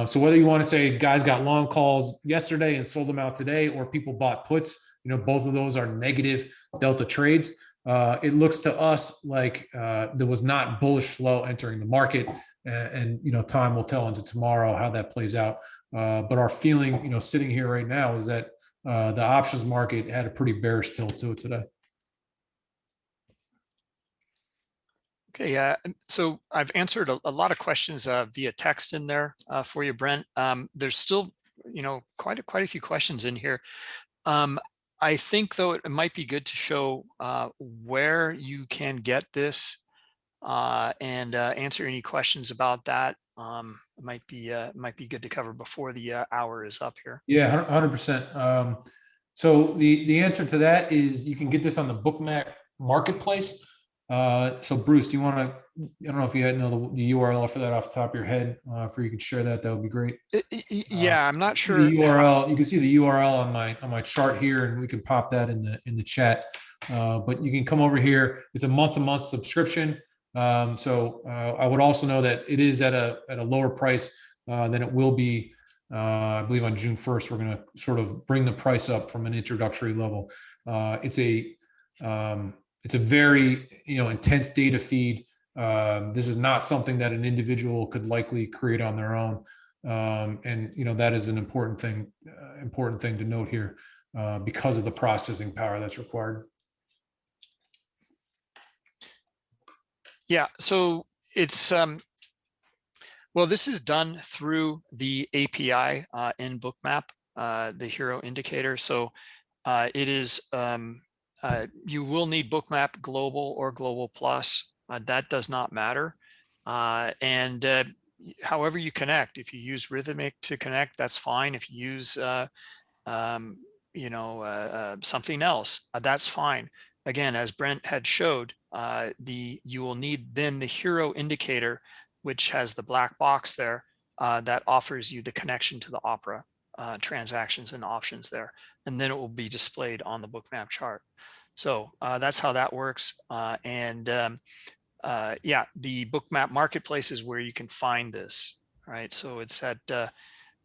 So whether you want to say guys got long calls yesterday and sold them out today, or people bought puts, both of those are negative delta trades. It looks to us like there was not bullish flow entering the market, and time will tell into tomorrow how that plays out. But our feeling, sitting here right now, is that the options market had a pretty bearish tilt to it today. Okay, yeah. So I've answered a lot of questions via text in there for you, Brent. There's still, quite a few questions in here. I think though it might be good to show where you can get this and answer any questions about that. It might be good to cover before the hour is up here. Yeah, 100%. So the answer to that is you can get this on the Bookmap marketplace. So Bruce, do you want to? I don't know if you know the URL for that off the top of your head. If you could share that, that would be great. Yeah, I'm not sure. The URL. You can see the URL on my chart here, and we can pop that in the chat. But you can come over here. It's a month-to-month subscription. So I would also know that it is at a lower price than it will be. I believe on June 1st, we're going to sort of bring the price up from an introductory level. It's a very intense data feed. This is not something that an individual could likely create on their own, and that is an important thing to note here because of the processing power that's required. Yeah, so it's well, this is done through the API in Bookmap, the HIRO Indicator. So it is you will need Bookmap Global or Global Plus. That does not matter. And however you connect, if you use Rhythmic to connect, that's fine. If you use something else, that's fine. Again, as Brent had showed, you will need then the HIRO Indicator, which has the black box there that offers you the connection to the Opera transactions and options there, and then it will be displayed on the Bookmap chart. So that's how that works. Yeah, the Bookmap marketplace is where you can find this, right? So it's at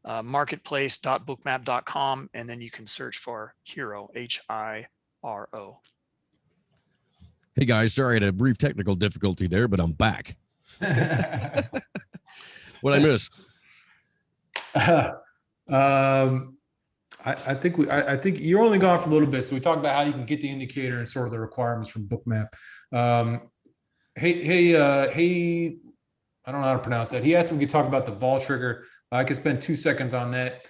marketplace.bookmap.com, and then you can search for HIRO, HIRO. Hey guys, sorry I had a brief technical difficulty there, but I'm back. What'd I miss? I think you're only gone for a little bit. So we talked about how you can get the indicator and sort of the requirements from Bookmap. Hey, I don't know how to pronounce that. He asked if we could talk about the vol trigger. I could spend 2 seconds on that.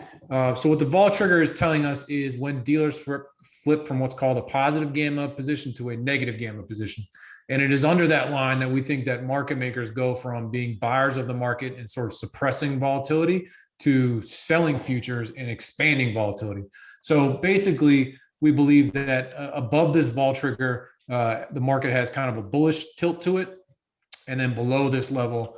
So what the vol trigger is telling us is when dealers flip from what's called a positive gamma position to a negative gamma position. And it is under that line that we think that market makers go from being buyers of the market and sort of suppressing volatility to selling futures and expanding volatility. So basically, we believe that above this vol trigger, the market has kind of a bullish tilt to it. And then below this level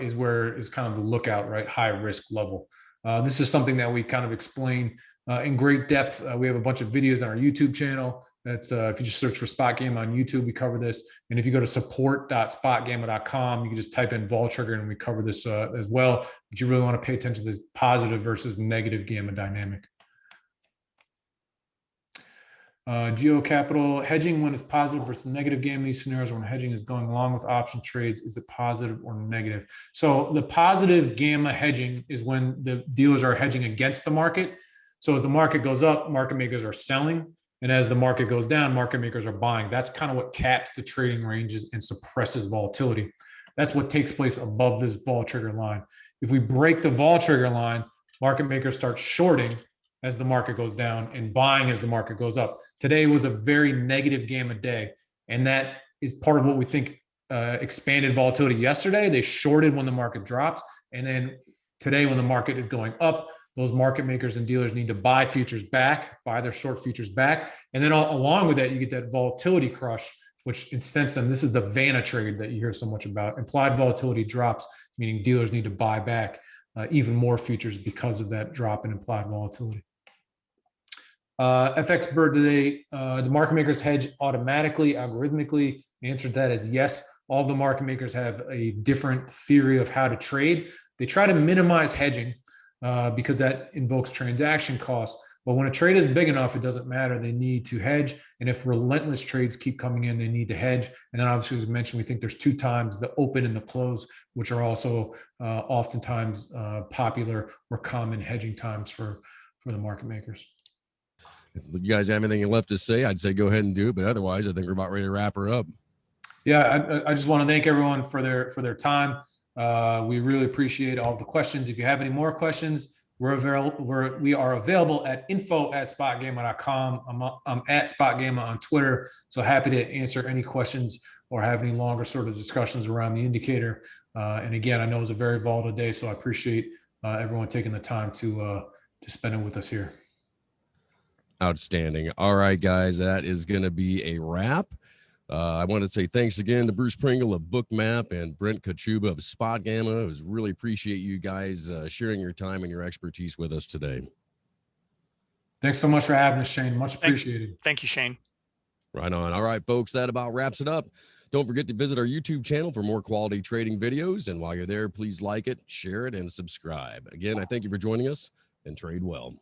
is where is kind of the lookout, right? High risk level. This is something that we kind of explain in great depth. We have a bunch of videos on our YouTube channel. That's if you just search for SpotGamma on YouTube, we cover this. And if you go to support.spotgamma.com, you can just type in vol trigger and we cover this as well. But you really want to pay attention to this positive versus negative gamma dynamic. Geo Capital, hedging when it's positive versus negative gamma. These scenarios when hedging is going along with option trades, is it positive or negative? So the positive gamma hedging is when the dealers are hedging against the market. So as the market goes up, market makers are selling. And as the market goes down, market makers are buying. That's kind of what caps the trading ranges and suppresses volatility. That's what takes place above this vol trigger line. If we break the vol trigger line, market makers start shorting as the market goes down and buying as the market goes up. Today was a very negative gamma day. And that is part of what we think expanded volatility yesterday. They shorted when the market dropped. And then today when the market is going up, those market makers and dealers need to buy futures back, buy their short futures back. And then along with that, you get that volatility crush, which in sense, and this is the Vanna trade that you hear so much about. Implied volatility drops, meaning dealers need to buy back even more futures because of that drop in implied volatility. FX Bird today, the market makers hedge automatically, algorithmically. The answer to that is yes. All the market makers have a different theory of how to trade. They try to minimize hedging because that invokes transaction costs. But when a trade is big enough, it doesn't matter. They need to hedge. And if relentless trades keep coming in, they need to hedge. And then obviously, as mentioned, we think there's 2 times the open and the close, which are also oftentimes popular or common hedging times for the market makers. If you guys have anything left to say, I'd say go ahead and do it. But otherwise, I think we're about ready to wrap her up. Yeah, I just want to thank everyone for their time. We really appreciate all the questions. If you have any more questions, we are available at info@spotgamma.com. I'm at SpotGamma on Twitter. So happy to answer any questions or have any longer sort of discussions around the indicator. And again, I know it's a very volatile day, so I appreciate everyone taking the time to spend it with us here. Outstanding. All right, guys, that is going to be a wrap. I want to say thanks again to Bruce Pringle of Bookmap and Brent Kochuba of SpotGamma. I was really appreciate you guys sharing your time and your expertise with us today. Thanks so much for having us, Shane. Much appreciated. Thank you, Shane. Right on. All right, folks, that about wraps it up. Don't forget to visit our YouTube channel for more quality trading videos. And while you're there, please like it, share it, and subscribe. Again, I thank you for joining us, and trade well.